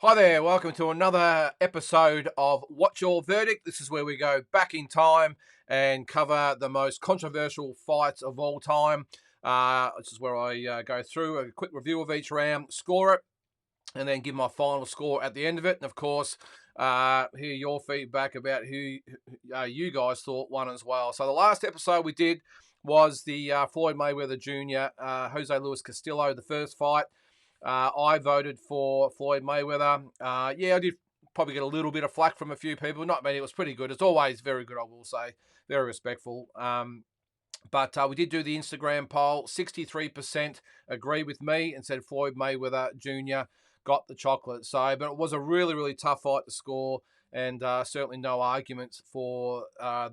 Hi there, welcome to another episode of What's Your Verdict? This is where we go back in time and cover the most controversial fights of all time. This is where I go through a quick review of each round, score it, and then give my final score at the end of it. And of course, hear your feedback about who you guys thought won as well. So the last episode we did was the Floyd Mayweather Jr., Jose Luis Castillo, the first fight. I voted for Floyd Mayweather. I did probably get a little bit of flack from a few people. Not many. It was pretty good. It's always very good, I will say. Very respectful. But we did do the Instagram poll. 63% agree with me and said Floyd Mayweather Jr. got the chocolate. But it was a really, really tough fight to score, and certainly no arguments for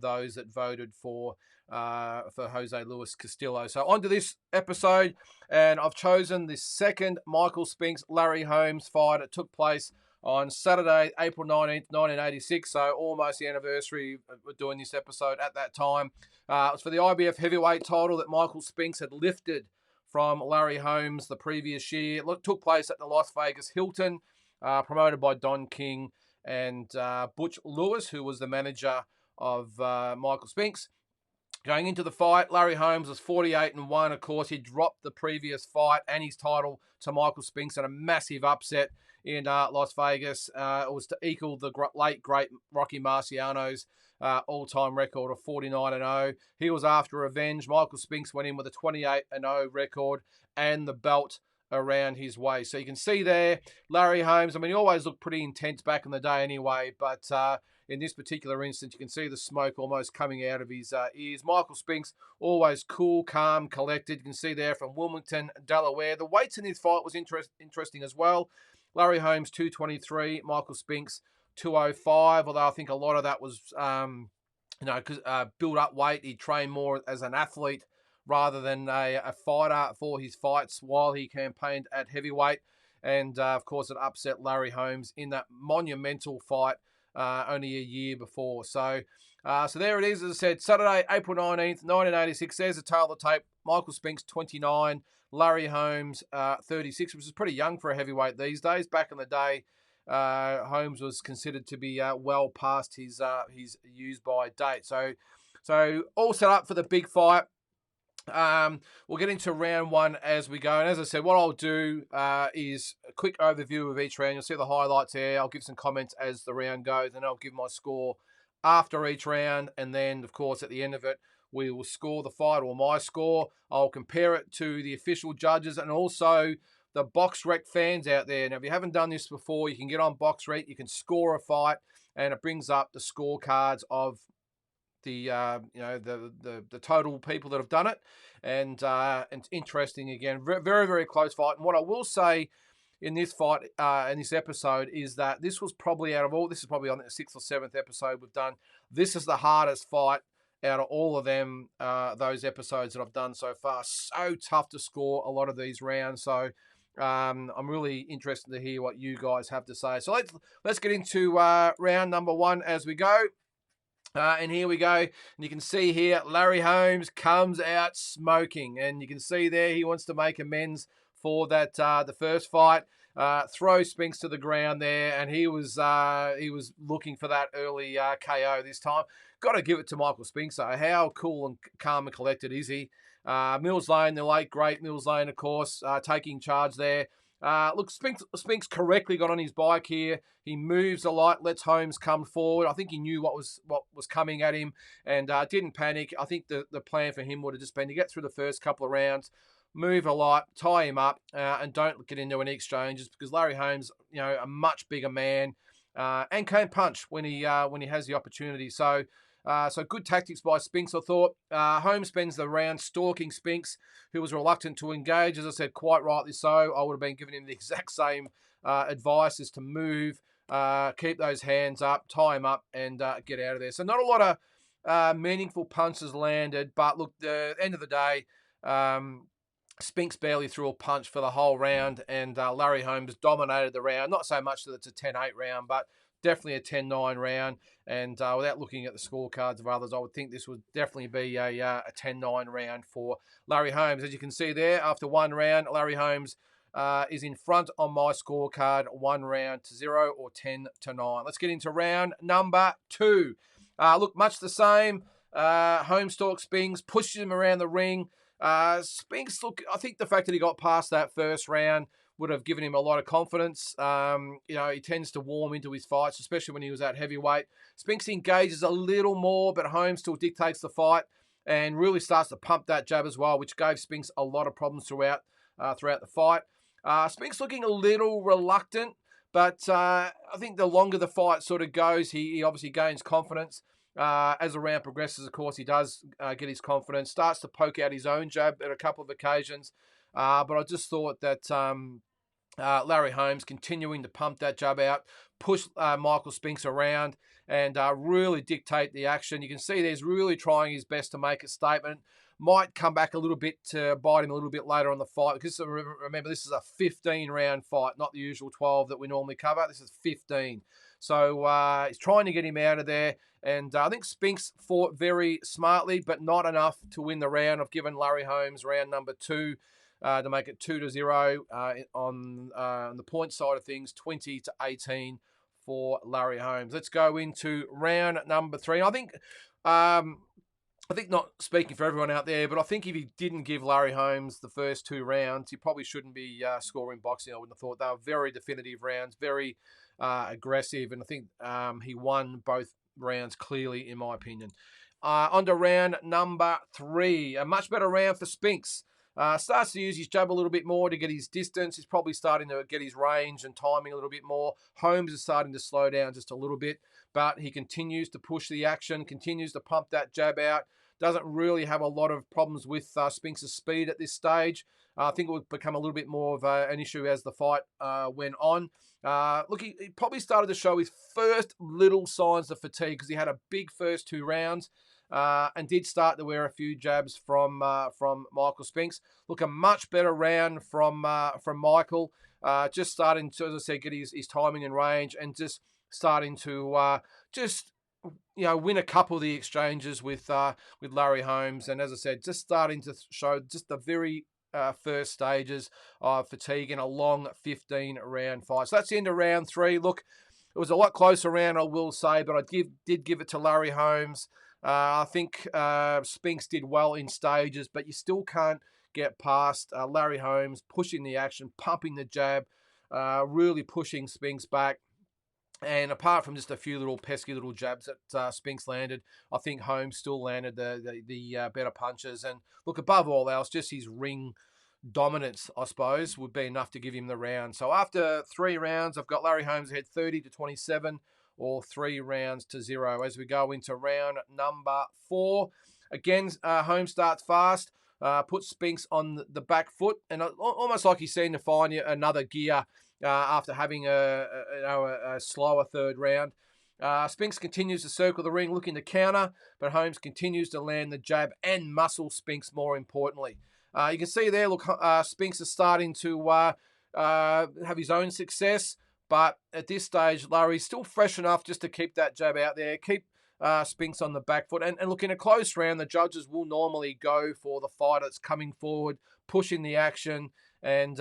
those that voted for Jose Luis Castillo. So on to this episode, and I've chosen the second Michael Spinks Larry Holmes fight. It took place on Saturday, April 19th, 1986, so almost the anniversary of doing this episode at that time. It was for the IBF Heavyweight Title that Michael Spinks had lifted from Larry Holmes the previous year. It took place at the Las Vegas Hilton, promoted by Don King and Butch Lewis, who was the manager of Michael Spinks. Going into the fight, Larry Holmes was 48-1. Of course, he dropped the previous fight and his title to Michael Spinks in a massive upset in Las Vegas. It was to equal the late, great Rocky Marciano's all-time record of 49-0. He was after revenge. Michael Spinks went in with a 28-0 record and the belt around his waist. So you can see there, Larry Holmes, he always looked pretty intense back in the day anyway, but in this particular instance, you can see the smoke almost coming out of his ears. Michael Spinks, always cool, calm, collected. You can see there from Wilmington, Delaware. The weights in this fight was interesting as well. Larry Holmes, 223. Michael Spinks, 205, although I think a lot of that was, build up weight. He trained more as an athlete rather than a fighter for his fights while he campaigned at heavyweight. And, of course, it upset Larry Holmes in that monumental fight only a year before. So there it is. As I said, Saturday, April 19th, 1986. There's a tail of the tape. Michael Spinks, 29. Larry Holmes, 36, which is pretty young for a heavyweight these days. Back in the day, Holmes was considered to be well past his use-by date. So all set up for the big fight. We'll get into round one as we go. And as I said, what I'll do is a quick overview of each round. You'll see the highlights there. I'll give some comments as the round goes, and I'll give my score after each round. And then, of course, at the end of it, we will score the fight, or my score. I'll compare it to the official judges and also the BoxRec fans out there. Now, if you haven't done this before, you can get on BoxRec. You can score a fight, and it brings up the scorecards of the total people that have done it, and it's interesting again. Very, very close fight. And what I will say in this fight, in this episode, is that this was probably out of all. This is probably on the 6th or 7th episode we've done. This is the hardest fight out of all of them. Those episodes that I've done so far, so tough to score a lot of these rounds. So I'm really interested to hear what you guys have to say. So let's get into round number one as we go. And here we go. And you can see here, Larry Holmes comes out smoking. And you can see there he wants to make amends for that the first fight. Throw Spinks to the ground there. And he was looking for that early KO this time. Got to give it to Michael Spinks. So how cool and calm and collected is he? Mills Lane, the late, great Mills Lane, of course, taking charge there. Look, Spinks correctly got on his bike here. He moves a lot, lets Holmes come forward. I think he knew what was coming at him and didn't panic. I think the plan for him would have just been to get through the first couple of rounds, move a lot, tie him up, and don't get into any exchanges because Larry Holmes, a much bigger man and can punch when he has the opportunity. So good tactics by Spinks, I thought. Holmes spends the round stalking Spinks, who was reluctant to engage. As I said, quite rightly so. I would have been giving him the exact same advice as to move, keep those hands up, tie him up, and get out of there. So not a lot of meaningful punches landed, but look, the end of the day, Spinks barely threw a punch for the whole round, and Larry Holmes dominated the round. Not so much that it's a 10-8 round, but definitely a 10-9 round. And without looking at the scorecards of others, I would think this would definitely be a 10-9 round for Larry Holmes. As you can see there, after one round, Larry Holmes is in front on my scorecard, 1 round to 0 or 10-9. Let's get into round number 2. Look, much the same. Homestalk Spinks pushes him around the ring. Spinks, look, I think the fact that he got past that first round would have given him a lot of confidence. He tends to warm into his fights, especially when he was at heavyweight. Spinks engages a little more, but Holmes still dictates the fight and really starts to pump that jab as well, which gave Spinks a lot of problems throughout the fight. Spinks looking a little reluctant, but I think the longer the fight sort of goes, he obviously gains confidence. As the round progresses, of course, he does get his confidence, starts to poke out his own jab at a couple of occasions. But I just thought that Larry Holmes continuing to pump that jab out, push Michael Spinks around, and really dictate the action. You can see he's really trying his best to make a statement. Might come back a little bit to bite him a little bit later on the fight, because remember, this is a 15-round fight, not the usual 12 that we normally cover. This is 15. So he's trying to get him out of there. And I think Spinks fought very smartly, but not enough to win the round. I've given Larry Holmes round number 2 to make it 2-0 on the point side of things, 20-18 for Larry Holmes. Let's go into round number 3. I think not speaking for everyone out there, but I think if he didn't give Larry Holmes the first 2 rounds, he probably shouldn't be scoring boxing. I wouldn't have thought. They were very definitive rounds, very aggressive, and I think he won both rounds clearly, in my opinion. On to round number 3. A much better round for Spinks. Starts to use his jab a little bit more to get his distance. He's probably starting to get his range and timing a little bit more. Holmes is starting to slow down just a little bit, but he continues to push the action, continues to pump that jab out. Doesn't really have a lot of problems with Spinks' speed at this stage. I think it would become a little bit more of an issue as the fight went on. Look, he probably started to show his first little signs of fatigue because he had a big first 2 rounds. And did start to wear a few jabs from Michael Spinks. Look, a much better round from Michael. Just starting to, as I said, get his timing and range, and just starting to win a couple of the exchanges with Larry Holmes. And as I said, just starting to show just the very first stages of fatigue in a long 15-round fight. So that's the end of round 3. Look, it was a lot closer round, I will say, but I did give it to Larry Holmes. I think Spinks did well in stages, but you still can't get past Larry Holmes pushing the action, pumping the jab, really pushing Spinks back. And apart from just a few little pesky little jabs that Spinks landed, I think Holmes still landed the better punches. And look, above all else, just his ring dominance, I suppose, would be enough to give him the round. So after 3 rounds, I've got Larry Holmes ahead 30-27. Or 3 rounds to 0 as we go into round number 4. Again, Holmes starts fast, puts Spinks on the back foot, and almost like he's seen to find another gear after having a slower 3rd round. Spinks continues to circle the ring, looking to counter, but Holmes continues to land the jab and muscle Spinks more importantly. You can see there, look, Spinks is starting to have his own success. But at this stage, Larry's still fresh enough just to keep that jab out there, keep Spinks on the back foot. And look, in a close round, the judges will normally go for the fighter that's coming forward, pushing the action. And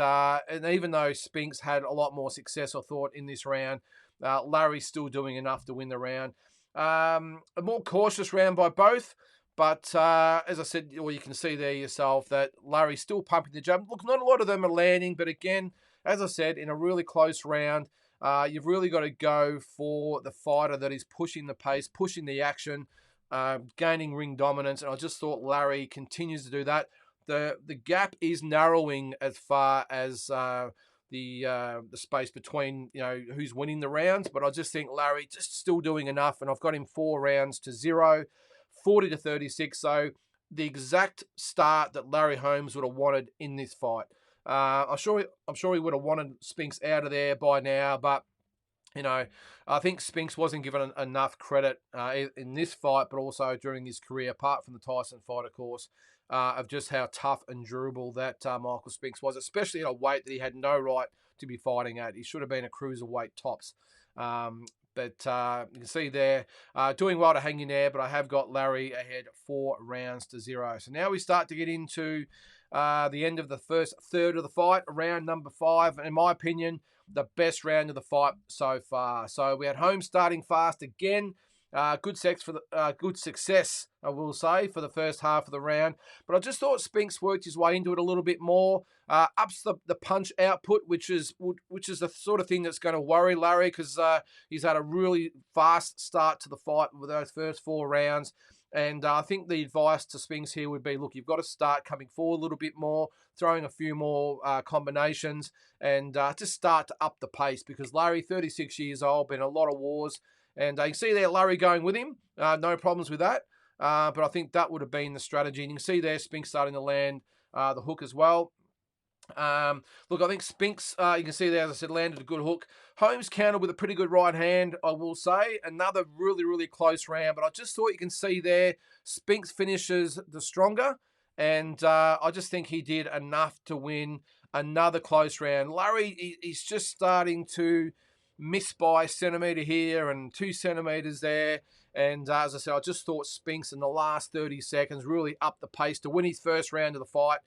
even though Spinks had a lot more success, I thought, in this round, Larry's still doing enough to win the round. A more cautious round by both. But as I said, well, you can see there yourself that Larry's still pumping the jab. Look, not a lot of them are landing, but again, as I said, in a really close round, you've really got to go for the fighter that is pushing the pace, pushing the action, gaining ring dominance. And I just thought Larry continues to do that. The gap is narrowing as far as the space between who's winning the rounds. But I just think Larry just still doing enough. And I've got him 4 rounds to 0, 40-36. So the exact start that Larry Holmes would have wanted in this fight. I'm sure he would have wanted Spinks out of there by now, but I think Spinks wasn't given enough credit in this fight, but also during his career, apart from the Tyson fight, of course, of just how tough and durable that Michael Spinks was, especially at a weight that he had no right to be fighting at. He should have been a cruiserweight tops. But you can see there, doing well to hang in there, but I have got Larry ahead 4 rounds to 0. So now we start to get into the end of the first third of the fight, round number 5. In my opinion, the best round of the fight so far. So we had Holmes starting fast again. Good success, I will say, for the first half of the round. But I just thought Spinks worked his way into it a little bit more. Ups the punch output, which is the sort of thing that's going to worry Larry, because he's had a really fast start to the fight with those first 4 rounds. And I think the advice to Spinks here would be, look, you've got to start coming forward a little bit more, throwing a few more combinations, and just start to up the pace, because Larry, 36 years old, been in a lot of wars. And you can see there Larry going with him. No problems with that. But I think that would have been the strategy. And you can see there Spinks starting to land the hook as well. Look, I think Spinks, you can see there, as I said, landed a good hook. Holmes countered with a pretty good right hand, I will say. Another really, really close round. But I just thought you can see there, Spinks finishes the stronger. And I just think he did enough to win another close round. Larry, he's just starting to miss by a centimetre here and 2 centimetres there. And as I said, I just thought Spinks in the last 30 seconds really upped the pace to win his first round of the fight.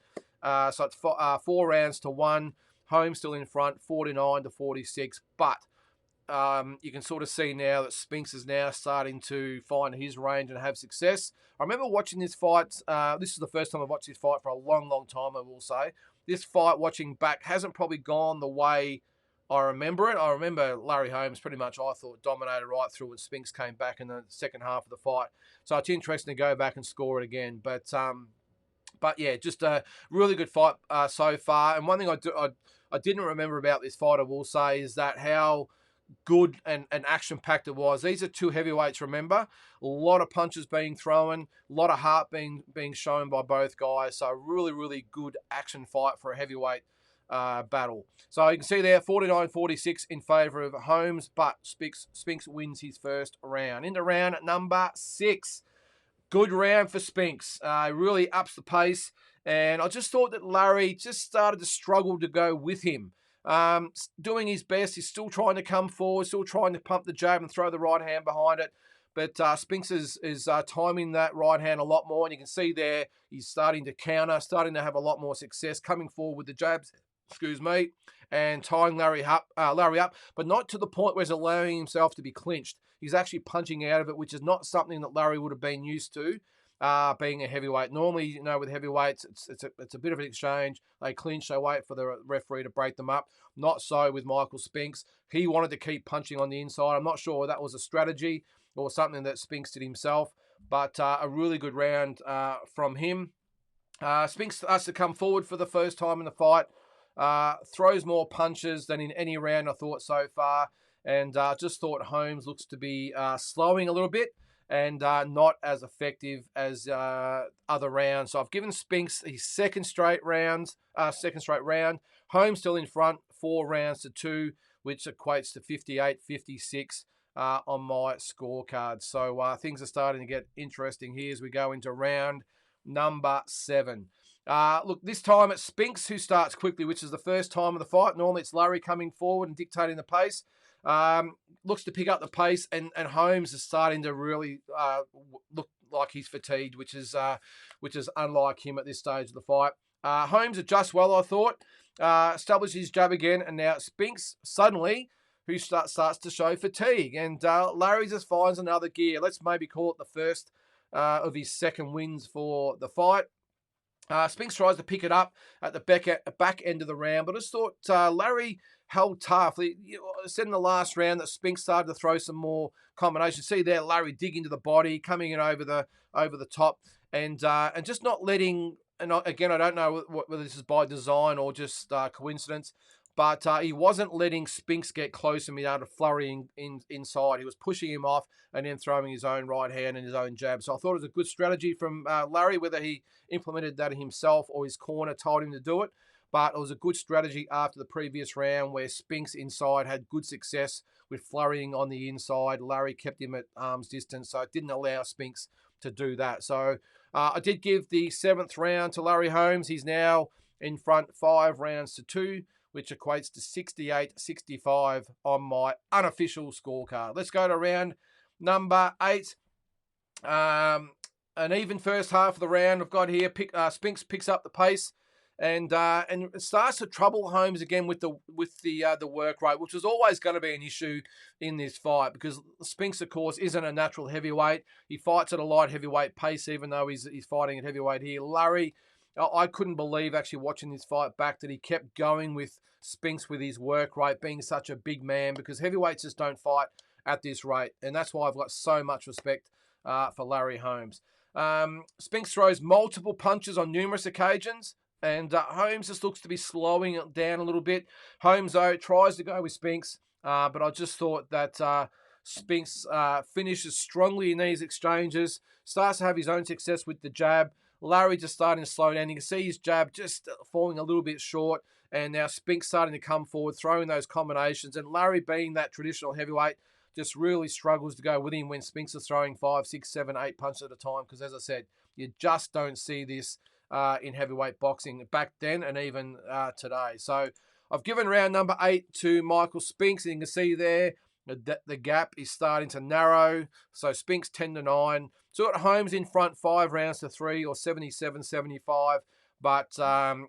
So it's 4 rounds to 1. Holmes still in front, 49-46. But you can sort of see now that Spinks is now starting to find his range and have success. I remember watching this fight. This is the first time I've watched this fight for a long, long time, I will say. This fight, watching back, hasn't probably gone the way I remember it. I remember Larry Holmes pretty much, I thought, dominated right through when Spinks came back in the second half of the fight. So it's interesting to go back and score it again. But yeah, just a really good fight so far. And one thing I didn't remember about this fight, I will say, is that how good and action-packed it was. These are 2 heavyweights, remember. A lot of punches being thrown, a lot of heart being shown by both guys. So a really, really good action fight for a heavyweight battle. So you can see there, 49-46 in favour of Holmes, but Spinks wins his first round. Into round number 6. Good round for Spinks. Really ups the pace. And I just thought that Larry just started to struggle to go with him. Doing his best. He's still trying to come forward, still trying to pump the jab and throw the right hand behind it. But Spinks is timing that right hand a lot more. And you can see there he's starting to counter, starting to have a lot more success, coming forward with the jabs, and tying Larry up, but not to the point where he's allowing himself to be clinched. He's actually punching out of it, which is not something that Larry would have been used to, being a heavyweight. Normally, you know, with heavyweights, it's a bit of an exchange. They clinch, they wait for the referee to break them up. Not so with Michael Spinks. He wanted to keep punching on the inside. I'm not sure if that was a strategy or something that Spinks did himself, but a really good round from him. Spinks starts to come forward for the first time in the fight. Throws more punches than in any round I thought so far, and just thought Holmes looks to be slowing a little bit and not as effective as other rounds. So I've given Spinks his second straight round. Holmes still in front, 4 rounds to 2, which equates to 58-56 on my scorecard. So things are starting to get interesting here as we go into round number 7. Look, this time it's Spinks who starts quickly, which is the first time of the fight. Normally it's Larry coming forward and dictating the pace. Looks to pick up the pace, and Holmes is starting to really look like he's fatigued, which is unlike him at this stage of the fight. Holmes adjusts well, I thought. Establishes his jab again, and now Spinks suddenly who starts to show fatigue. And Larry just finds another gear. Let's maybe call it the first of his second wins for the fight. Spinks tries to pick it up at the back end of the round, but I just thought Larry held tough. I said in the last round that Spinks started to throw some more combinations. See there, Larry dig into the body, coming in over the top, and just not letting. And again, I don't know whether this is by design or just coincidence, but he wasn't letting Spinks get close and be able to flurry inside. He was pushing him off and then throwing his own right hand and his own jab. So I thought it was a good strategy from Larry, whether he implemented that himself or his corner told him to do it. But it was a good strategy after the previous round where Spinks inside had good success with flurrying on the inside. Larry kept him at arm's distance, so it didn't allow Spinks to do that. So I did give the 7th round to Larry Holmes. He's now in front 5 rounds to 2, which equates to 68-65 on my unofficial scorecard. Let's go to round number 8. An even first half of the round I've got here. Spinks picks up the pace. and it starts to trouble Holmes again with the work rate, which was always going to be an issue in this fight because Spinks, of course, isn't a natural heavyweight. He fights at a light heavyweight pace, even though he's fighting at heavyweight here. Larry, I couldn't believe actually watching this fight back that he kept going with Spinks with his work rate, being such a big man, because heavyweights just don't fight at this rate, and that's why I've got so much respect for Larry Holmes. Spinks throws multiple punches on numerous occasions, and Holmes just looks to be slowing it down a little bit. Holmes, though, tries to go with Spinks, but I just thought that Spinks finishes strongly in these exchanges, starts to have his own success with the jab. Larry just starting to slow down. You can see his jab just falling a little bit short, and now Spinks starting to come forward, throwing those combinations, and Larry, being that traditional heavyweight, just really struggles to go with him when Spinks is throwing 5, 6, 7, 8 punches at a time, because as I said, you just don't see this in heavyweight boxing back then and even today. So I've given round number 8 to Michael Spinks, and you can see there the gap is starting to narrow. So Spinks 10-9. So got Holmes in front 5 rounds to 3 or 77-75, but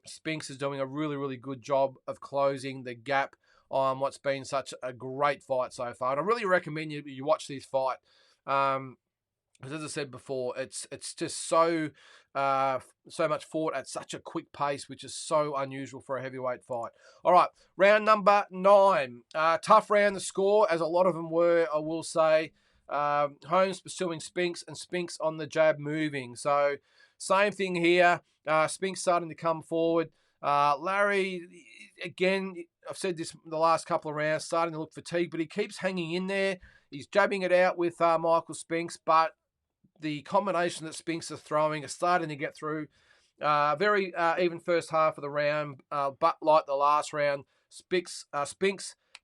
Spinks is doing a really, really good job of closing the gap on what's been such a great fight so far. And I really recommend you watch this fight. Because as I said before, it's just so much fought at such a quick pace, which is so unusual for a heavyweight fight. All right, round number 9. Tough round to score, as a lot of them were, I will say. Holmes pursuing Spinks, and Spinks on the jab moving. So same thing here. Spinks starting to come forward. Larry, again, I've said this the last couple of rounds, starting to look fatigued, but he keeps hanging in there. He's jabbing it out with Michael Spinks, but the combination that Spinks is throwing is starting to get through. Very even first half of the round, but like the last round, Spinks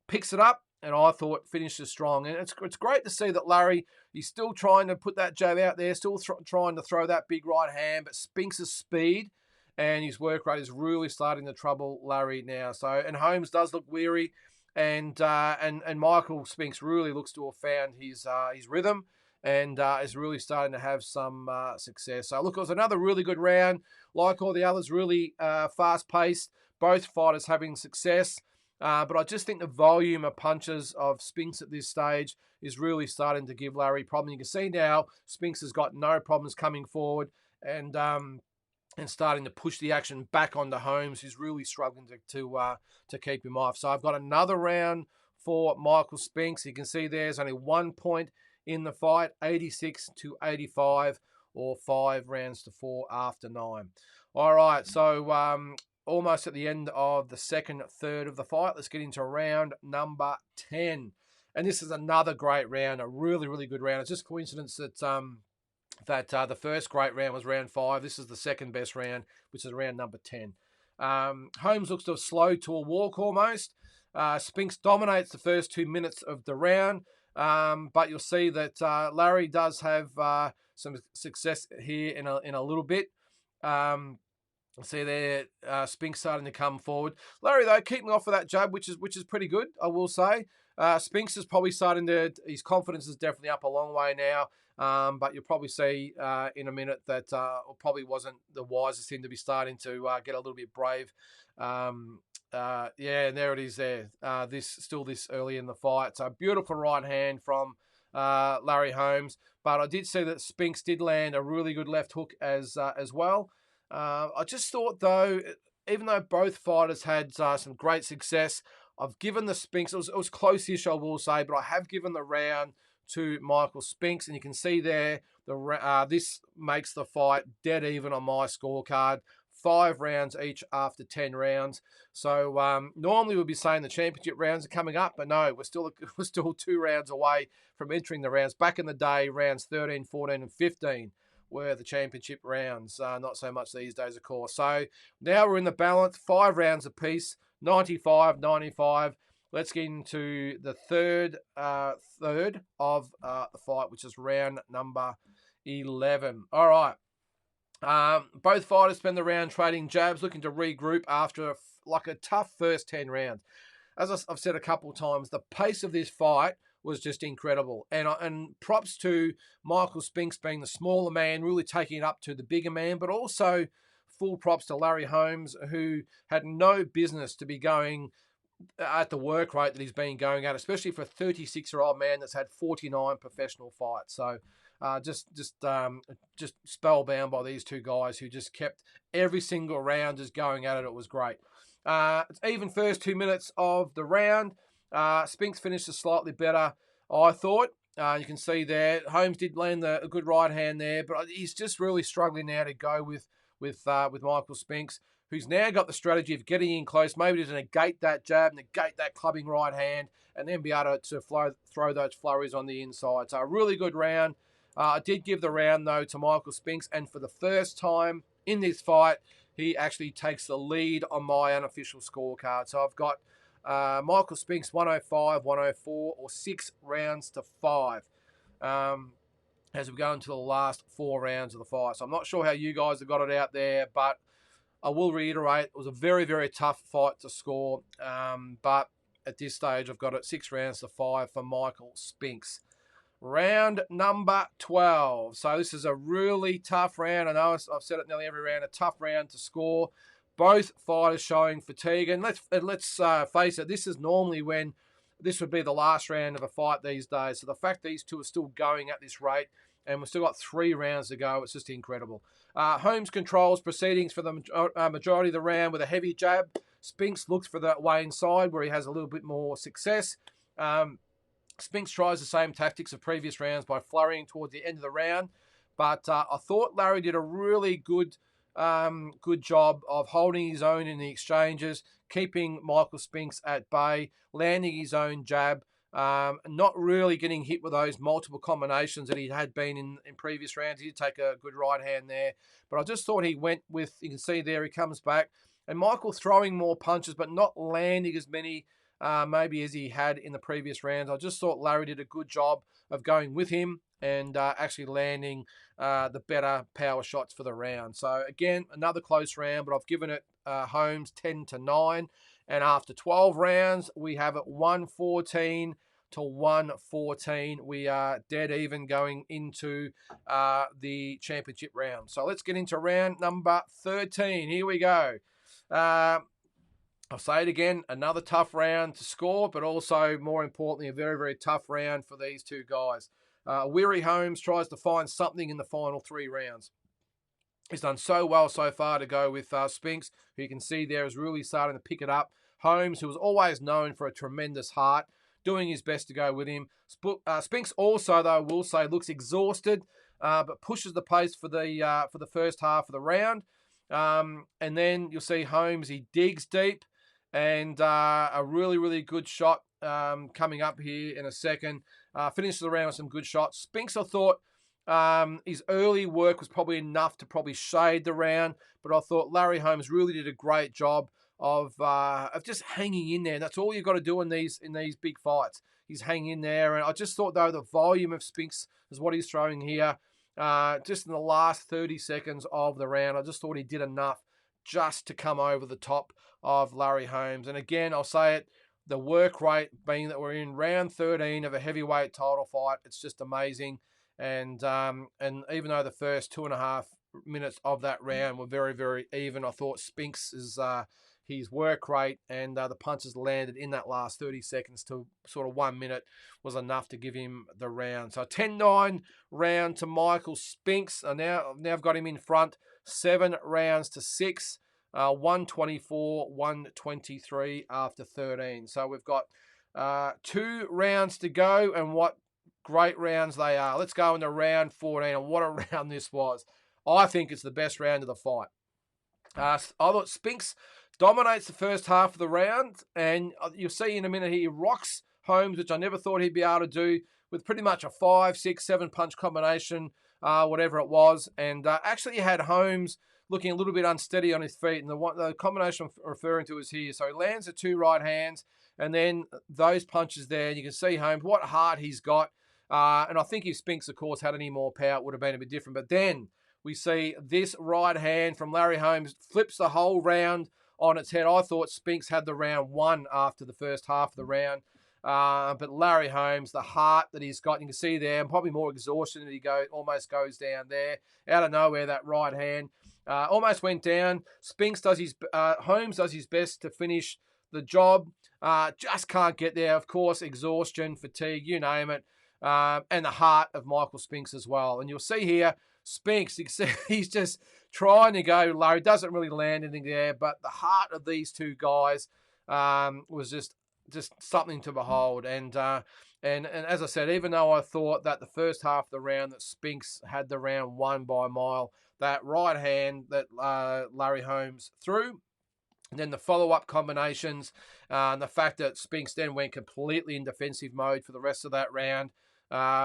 picks it up, and I thought finishes strong. And it's great to see that Larry, he's still trying to put that jab out there, still trying to throw that big right hand, but Spinks' speed and his work rate is really starting to trouble Larry now. So, and Holmes does look weary, and Michael Spinks really looks to have found his rhythm, and is really starting to have some success. So look, it was another really good round. Like all the others, really fast-paced. Both fighters having success. But I just think the volume of punches of Spinks at this stage is really starting to give Larry problems. You can see now Spinks has got no problems coming forward, and starting to push the action back onto Holmes, who's really struggling to keep him off. So I've got another round for Michael Spinks. You can see there's only 1 point in the fight, 86-85, or 5 rounds to 4 after 9. All right, so almost at the end of the second third of the fight. Let's get into round number 10. And this is another great round, a really, really good round. It's just coincidence that the first great round was round 5. This is the second best round, which is round number 10. Holmes looks to have slowed to a walk almost. Spinks dominates the first 2 minutes of the round, but you'll see that Larry does have some success here in a little bit. See there, Spinks starting to come forward. Larry, though, keeping off of that jab, which is pretty good, I will say. Spinks is probably starting to, his confidence is definitely up a long way now. But you'll probably see in a minute that probably wasn't the wisest thing to be starting to get a little bit brave. Yeah, and there it is there. This early in the fight. So beautiful right hand from Larry Holmes. But I did see that Spinks did land a really good left hook as well. I just thought, though, even though both fighters had some great success, I've given the Spinks, it was close-ish, I will say, but I have given the round to Michael Spinks, and you can see there, this makes the fight dead even on my scorecard. 5 rounds each after 10 rounds. So normally we'd be saying the championship rounds are coming up, but no, we're still 2 rounds away from entering the rounds. Back in the day, rounds 13, 14, and 15 were the championship rounds. Not so much these days, of course. So now we're in the balance, 5 rounds apiece, 95-95. Let's get into the third of the fight, which is round number 11. All right. Both fighters spend the round trading jabs, looking to regroup after a tough first 10 rounds. As I've said a couple of times, the pace of this fight was just incredible. And props to Michael Spinks being the smaller man, really taking it up to the bigger man, but also full props to Larry Holmes, who had no business to be going at the work rate that he's been going at, especially for a 36-year-old man that's had 49 professional fights. So just spellbound by these two guys who just kept every single round just going at it. It was great. It's even first 2 minutes of the round. Spinks finished slightly better, I thought. You can see there, Holmes did land a good right hand there, but he's just really struggling now to go with Michael Spinks, who's now got the strategy of getting in close, maybe to negate that jab, negate that clubbing right hand, and then be able to throw those flurries on the inside. So a really good round. I did give the round, though, to Michael Spinks, and for the first time in this fight, he actually takes the lead on my unofficial scorecard. So I've got Michael Spinks 105, 104, or 6 rounds to 5 as we go into the last 4 rounds of the fight. So I'm not sure how you guys have got it out there, but I will reiterate, it was a very, very tough fight to score. But at this stage, I've got it 6 rounds to 5 for Michael Spinks. Round number 12. So this is a really tough round. I know I've said it nearly every round, a tough round to score. Both fighters showing fatigue. And let's face it, this is normally when this would be the last round of a fight these days. So the fact these two are still going at this rate, and we've still got 3 rounds to go, it's just incredible. Holmes controls proceedings for the majority of the round with a heavy jab. Spinks looks for that way inside where he has a little bit more success. Spinks tries the same tactics of previous rounds by flurrying towards the end of the round. But I thought Larry did a really good job of holding his own in the exchanges, keeping Michael Spinks at bay, landing his own jab, not really getting hit with those multiple combinations that he had been in previous rounds. He did take a good right hand there, but I just thought he went with, you can see there, he comes back, and Michael throwing more punches, but not landing as many maybe as he had in the previous rounds. I just thought Larry did a good job of going with him and actually landing the better power shots for the round. So again, another close round, but I've given it Holmes 10-9. And after 12 rounds, we have it 114 to 114. We are dead even going into the championship round. So let's get into round number 13. Here we go. I'll say it again, another tough round to score, but also, more importantly, a very, very tough round for these two guys. Weary Holmes tries to find something in the final 3 rounds. He's done so well so far to go with Spinks, who you can see there is really starting to pick it up. Holmes, who was always known for a tremendous heart, doing his best to go with him. Spinks also, though, will say, looks exhausted, but pushes the pace for the first half of the round. And then you'll see Holmes, he digs deep, and a really, really good shot coming up here in a second. Finishes the round with some good shots. Spinks, I thought, his early work was probably enough to probably shade the round, but I thought Larry Holmes really did a great job of just hanging in there. And that's all you've got to do in these big fights. He's hanging in there, and I just thought, though, the volume of Spinks is what he's throwing here. Just in the last 30 seconds of the round, I just thought he did enough just to come over the top of Larry Holmes. And again, I'll say it, the work rate being that we're in round 13 of a heavyweight title fight, it's just amazing. And even though the first 2.5 minutes of that round were very, very even, I thought Spinks is his work rate and the punches landed in that last 30 seconds to sort of 1 minute was enough to give him the round. So 10-9 round to Michael Spinks. Now I've got him in front, 7 rounds to 6. 124, 123 after 13. So we've got 2 rounds to go, and what great rounds they are. Let's go into round 14, and what a round this was. I think it's the best round of the fight. I thought Spinks dominates the first half of the round, and you'll see in a minute he rocks Holmes, which I never thought he'd be able to do, with pretty much a 5, 6, 7 punch combination, whatever it was, and actually had Holmes looking a little bit unsteady on his feet, and the combination I'm referring to is here. So he lands the 2 right hands, and then those punches there, and you can see Holmes, what heart he's got, and I think if Spinks, of course, had any more power, it would have been a bit different, but then we see this right hand from Larry Holmes flips the whole round on its head. I thought Spinks had the round won after the first half of the round, but Larry Holmes, the heart that he's got, you can see there, and probably more exhaustion that he almost goes down there. Out of nowhere, that right hand. Almost went down. Holmes does his best to finish the job. Just can't get there. Of course, exhaustion, fatigue, you name it. And the heart of Michael Spinks as well. And you'll see here, Spinks, he's just trying to go low. Doesn't really land anything there. But the heart of these two guys was just something to behold. And as I said, even though I thought that the first half of the round that Spinks had the round won by a mile, that right hand that Larry Holmes threw, and then the follow-up combinations, and the fact that Spinks then went completely in defensive mode for the rest of that round,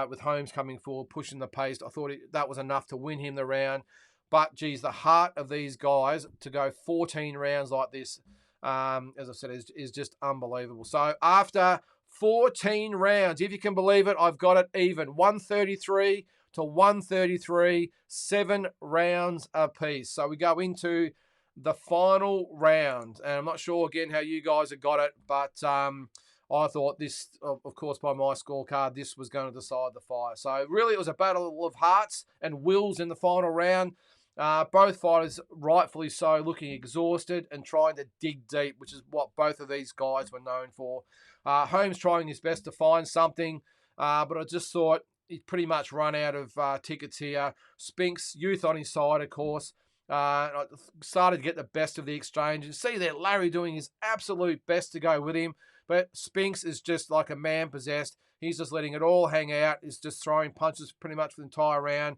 with Holmes coming forward, pushing the pace. I thought that was enough to win him the round. But, geez, the heart of these guys to go 14 rounds like this, as I said, is just unbelievable. So after 14 rounds, if you can believe it, I've got it even. 133 to 133, 7 rounds apiece. So we go into the final round. And I'm not sure, again, how you guys have got it, but I thought this, of course, by my scorecard, this was going to decide the fight. So really it was a battle of hearts and wills in the final round. Both fighters, rightfully so, looking exhausted and trying to dig deep, which is what both of these guys were known for. Holmes trying his best to find something, but I just thought he'd pretty much run out of tickets here. Spinks, youth on his side, of course. I started to get the best of the exchange. And see there, Larry doing his absolute best to go with him. But Spinks is just like a man possessed. He's just letting it all hang out. He's just throwing punches pretty much for the entire round.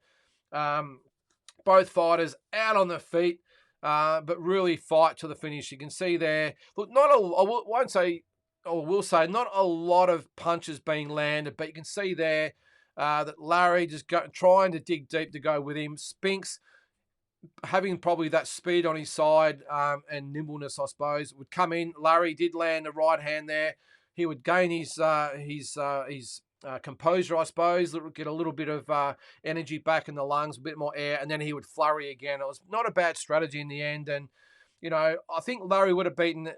Both fighters out on their feet, but really fight to the finish. You can see there. Look, will say not a lot of punches being landed, but you can see there that Larry just trying to dig deep to go with him. Spinks, having probably that speed on his side and nimbleness, I suppose, would come in. Larry did land a right hand there. He would gain his composure, I suppose, get a little bit of energy back in the lungs, a bit more air, and then he would flurry again. It was not a bad strategy in the end. And, I think Larry would have beaten,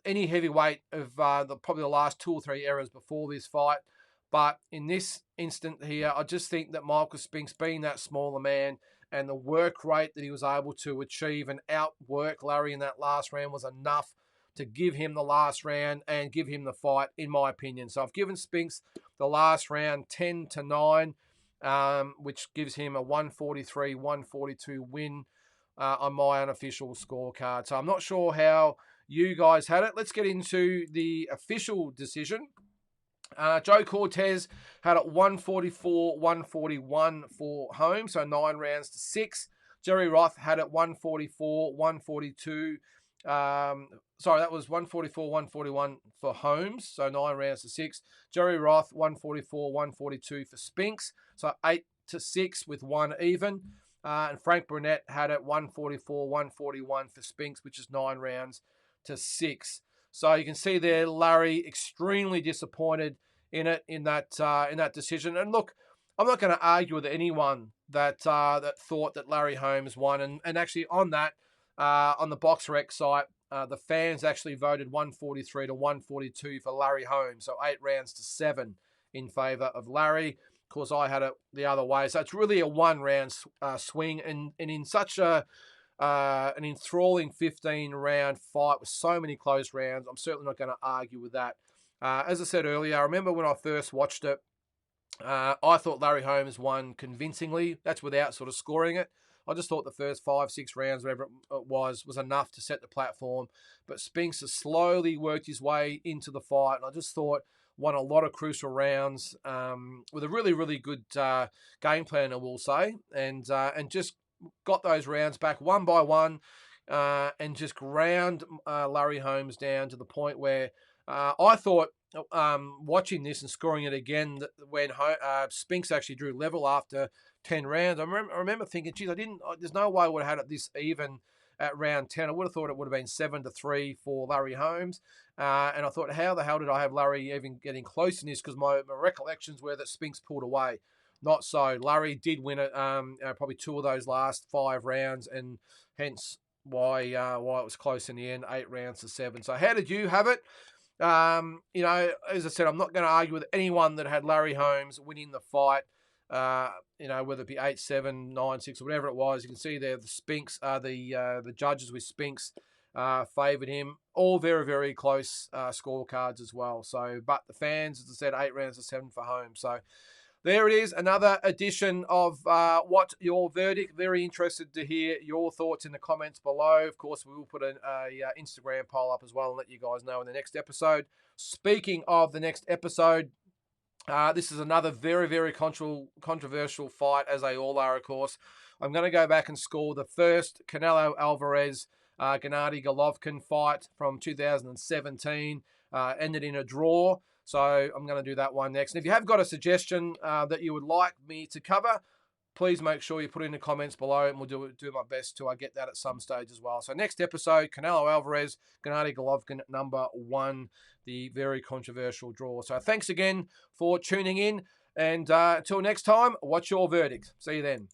any heavyweight of probably the last 2 or 3 eras before this fight. But in this instant here, I just think that Michael Spinks, being that smaller man, and the work rate that he was able to achieve and outwork Larry in that last round was enough to give him the last round and give him the fight, in my opinion. So I've given Spinks the last round 10-9, which gives him a 143-142 win on my unofficial scorecard. So I'm not sure how you guys had it. Let's get into the official decision. Joe Cortez had it 144-141 for Holmes, so 9 rounds to 6. Jerry Roth had it 144-142. That was 144-141 for Holmes, so 9 rounds to 6. Jerry Roth 144-142 for Spinks, so 8-6 with 1 even. And Frank Burnett had it 144-141 for Spinks, which is 9 rounds to 6. So you can see there, Larry extremely disappointed in that decision. And look, I'm not going to argue with anyone that thought that Larry Holmes won. And actually on that, on the BoxRec site, the fans actually voted 143-142 for Larry Holmes. So 8 rounds to 7 in favour of Larry. Of course, I had it the other way. So it's really a 1-round swing. And in such an enthralling 15-round fight with so many close rounds, I'm certainly not going to argue with that. As I said earlier, I remember when I first watched it, I thought Larry Holmes won convincingly. That's without sort of scoring it. I just thought the first 5-6 rounds, whatever it was enough to set the platform. But Spinks has slowly worked his way into the fight, and I just thought won a lot of crucial rounds with a really, really good game plan, I will say, and just got those rounds back one by one, and just ground Larry Holmes down to the point where I thought, watching this and scoring it again, when Spinks actually drew level after 10 rounds, I remember thinking, geez, there's no way I would have had it this even at round 10. I would have thought it would have been 7-3 for Larry Holmes. And I thought, how the hell did I have Larry even getting close in this? Because my recollections were that Spinks pulled away. Not so. Larry did win it, probably 2 of those last 5 rounds, and hence why it was close in the end, 8 rounds to 7. So how did you have it? As I said, I'm not going to argue with anyone that had Larry Holmes winning the fight. You know, whether it be 8-7, 9-6, or whatever it was. You can see there the Spinks, the judges with Spinks favoured him. All very, very close scorecards as well. So, but the fans, as I said, 8 rounds to 7 for home. So there it is, another edition of What's Your Verdict. Very interested to hear your thoughts in the comments below. Of course, we will put an Instagram poll up as well and let you guys know in the next episode. Speaking of the next episode, this is another very, very controversial fight, as they all are, of course. I'm going to go back and score the first Canelo Alvarez Gennady Golovkin fight from 2017. Ended in a draw. So I'm going to do that one next. And if you have got a suggestion that you would like me to cover, please make sure you put it in the comments below, and we'll do my best to get that at some stage as well. So next episode, Canelo Alvarez, Gennady Golovkin, number 1, the very controversial draw. So thanks again for tuning in, and until next time, what's your verdict? See you then.